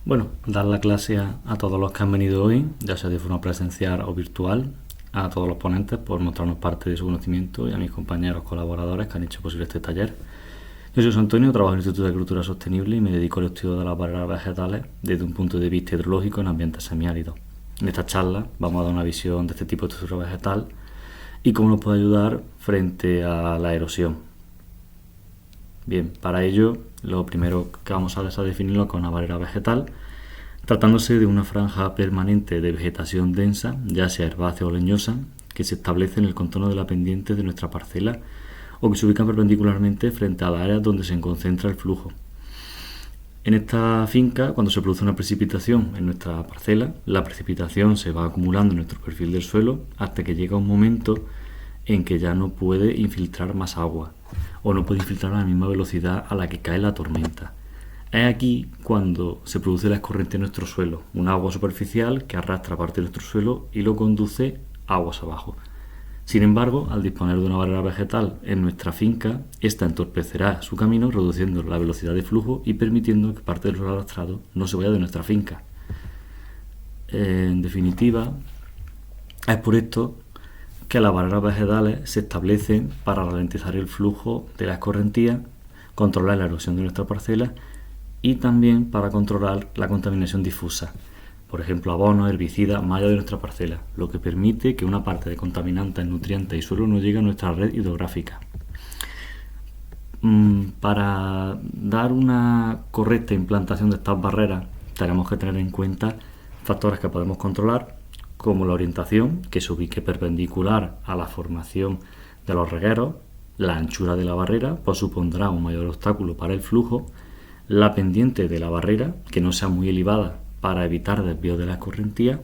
Bueno, dar la clase a todos los que han venido hoy, ya sea de forma presencial o virtual, a todos los ponentes por mostrarnos parte de su conocimiento y a mis compañeros colaboradores que han hecho posible este taller. Yo soy José Antonio, trabajo en el Instituto de Agricultura Sostenible y me dedico al estudio de las barreras vegetales desde un punto de vista hidrológico en ambientes semiáridos. En esta charla vamos a dar una visión de este tipo de estructura vegetal y cómo nos puede ayudar frente a la erosión. Bien, para ello lo primero que vamos a hacer es definirlo con una barrera vegetal, tratándose de una franja permanente de vegetación densa, ya sea herbácea o leñosa, que se establece en el contorno de la pendiente de nuestra parcela o que se ubican perpendicularmente frente a las áreas donde se concentra el flujo. En esta finca, cuando se produce una precipitación en nuestra parcela, la precipitación se va acumulando en nuestro perfil del suelo hasta que llega un momento en que ya no puede infiltrar más agua o no puede infiltrar a la misma velocidad a la que cae la tormenta. Es aquí cuando se produce la escorriente en nuestro suelo, un agua superficial que arrastra parte de nuestro suelo y lo conduce aguas abajo. Sin embargo, al disponer de una barrera vegetal en nuestra finca, esta entorpecerá su camino reduciendo la velocidad de flujo y permitiendo que parte del suelo arrastrado no se vaya de nuestra finca. En definitiva, es por esto que las barreras vegetales se establecen para ralentizar el flujo de la escorrentía, controlar la erosión de nuestra parcela y también para controlar la contaminación difusa, por ejemplo abonos, herbicidas, malla de nuestra parcela, lo que permite que una parte de contaminantes, nutrientes y suelo no llegue a nuestra red hidrográfica. Para dar una correcta implantación de estas barreras tenemos que tener en cuenta factores que podemos controlar, como la orientación, que se ubique perpendicular a la formación de los regueros, la anchura de la barrera, pues supondrá un mayor obstáculo para el flujo, la pendiente de la barrera, que no sea muy elevada para evitar desvío de la escorrentía,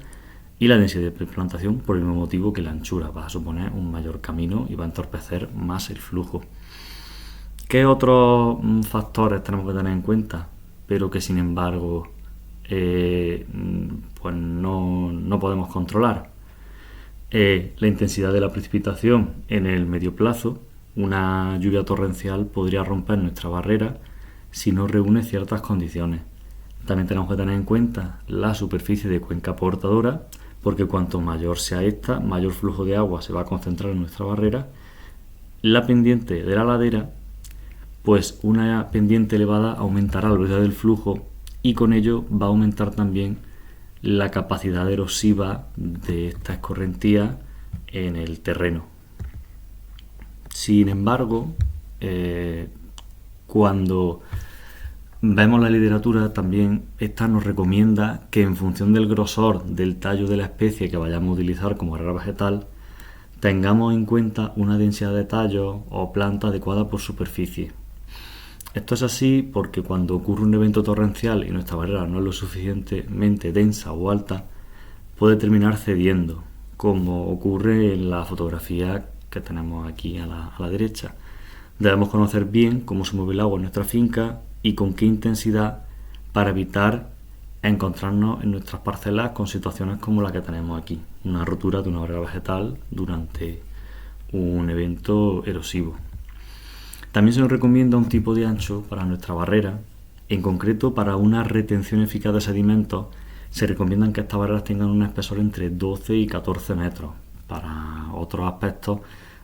y la densidad de implantación por el mismo motivo que la anchura, va a suponer un mayor camino y va a entorpecer más el flujo. ¿Qué otros factores tenemos que tener en cuenta? Pero que sin embargo pues no podemos controlar. La intensidad de la precipitación en el medio plazo. Una lluvia torrencial podría romper nuestra barrera si no reúne ciertas condiciones. También tenemos que tener en cuenta la superficie de cuenca portadora, porque cuanto mayor sea esta, mayor flujo de agua se va a concentrar en nuestra barrera. La pendiente de la ladera, pues una pendiente elevada aumentará la velocidad del flujo y con ello va a aumentar también la capacidad erosiva de esta escorrentía en el terreno. Sin embargo, cuando vemos la literatura, también esta nos recomienda que en función del grosor del tallo de la especie que vayamos a utilizar como barrera vegetal, tengamos en cuenta una densidad de tallo o planta adecuada por superficie. Esto es así porque cuando ocurre un evento torrencial y nuestra barrera no es lo suficientemente densa o alta, puede terminar cediendo, como ocurre en la fotografía que tenemos aquí a la derecha. Debemos conocer bien cómo se mueve el agua en nuestra finca y con qué intensidad para evitar encontrarnos en nuestras parcelas con situaciones como la que tenemos aquí, una rotura de una barrera vegetal durante un evento erosivo. También se nos recomienda un tipo de ancho para nuestra barrera. En concreto, para una retención eficaz de sedimentos, se recomiendan que estas barreras tengan un espesor entre 12 y 14 metros. Para otros aspectos,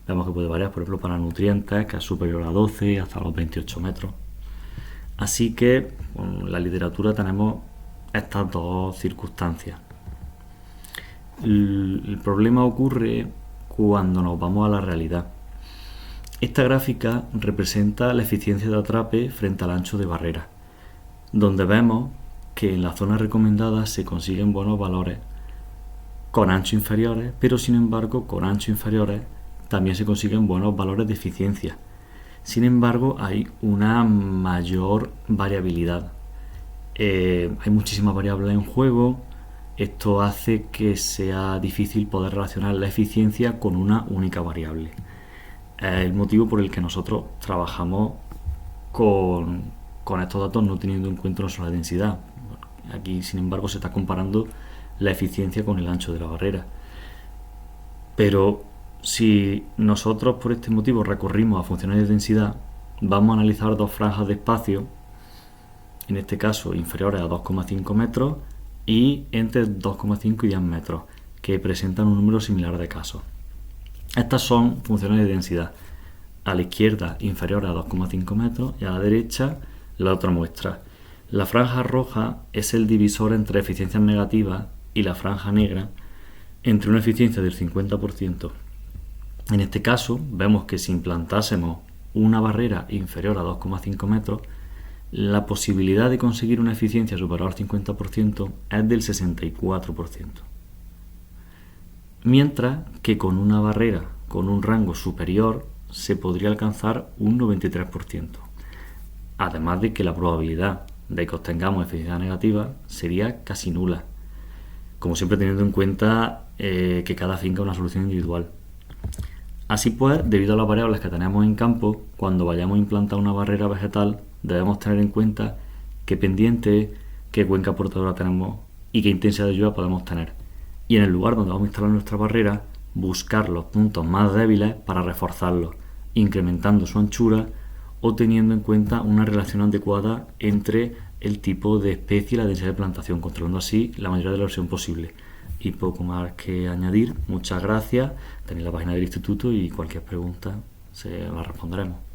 vemos que puede variar, por ejemplo, para nutrientes, que es superior a 12 hasta los 28 metros. Así que en la literatura tenemos estas dos circunstancias. El problema ocurre cuando nos vamos a la realidad. Esta gráfica representa la eficiencia de atrape frente al ancho de barrera, donde vemos que en la zona recomendada se consiguen buenos valores con anchos inferiores, pero sin embargo con anchos inferiores también se consiguen buenos valores de eficiencia. Sin embargo, hay una mayor variabilidad. Hay muchísimas variables en juego. Esto hace que sea difícil poder relacionar la eficiencia con una única variable. Es el motivo por el que nosotros trabajamos con estos datos no teniendo en cuenta una sola densidad. Aquí, sin embargo, se está comparando la eficiencia con el ancho de la barrera. Pero si nosotros por este motivo recorrimos a funciones de densidad, vamos a analizar dos franjas de espacio en este caso inferiores a 2,5 metros, y entre 2,5 y 10 metros, que presentan un número similar de casos. Estas son funciones de densidad. A la izquierda inferior a 2,5 metros y a la derecha la otra muestra. La franja roja es el divisor entre eficiencias negativas y la franja negra entre una eficiencia del 50%. En este caso vemos que si implantásemos una barrera inferior a 2,5 metros, la posibilidad de conseguir una eficiencia superior al 50% es del 64%. Mientras que con una barrera con un rango superior se podría alcanzar un 93%. Además de que la probabilidad de que obtengamos eficiencia negativa sería casi nula. Como siempre, teniendo en cuenta que cada finca es una solución individual. Así pues, debido a las variables que tenemos en campo, cuando vayamos a implantar una barrera vegetal, debemos tener en cuenta qué pendiente, qué cuenca portadora tenemos y qué intensidad de lluvia podemos tener. Y en el lugar donde vamos a instalar nuestra barrera, buscar los puntos más débiles para reforzarlos, incrementando su anchura o teniendo en cuenta una relación adecuada entre el tipo de especie y la densidad de plantación, controlando así la mayoría de la erosión posible. Y poco más que añadir. Muchas gracias. Tenéis la página del instituto y cualquier pregunta se la responderemos.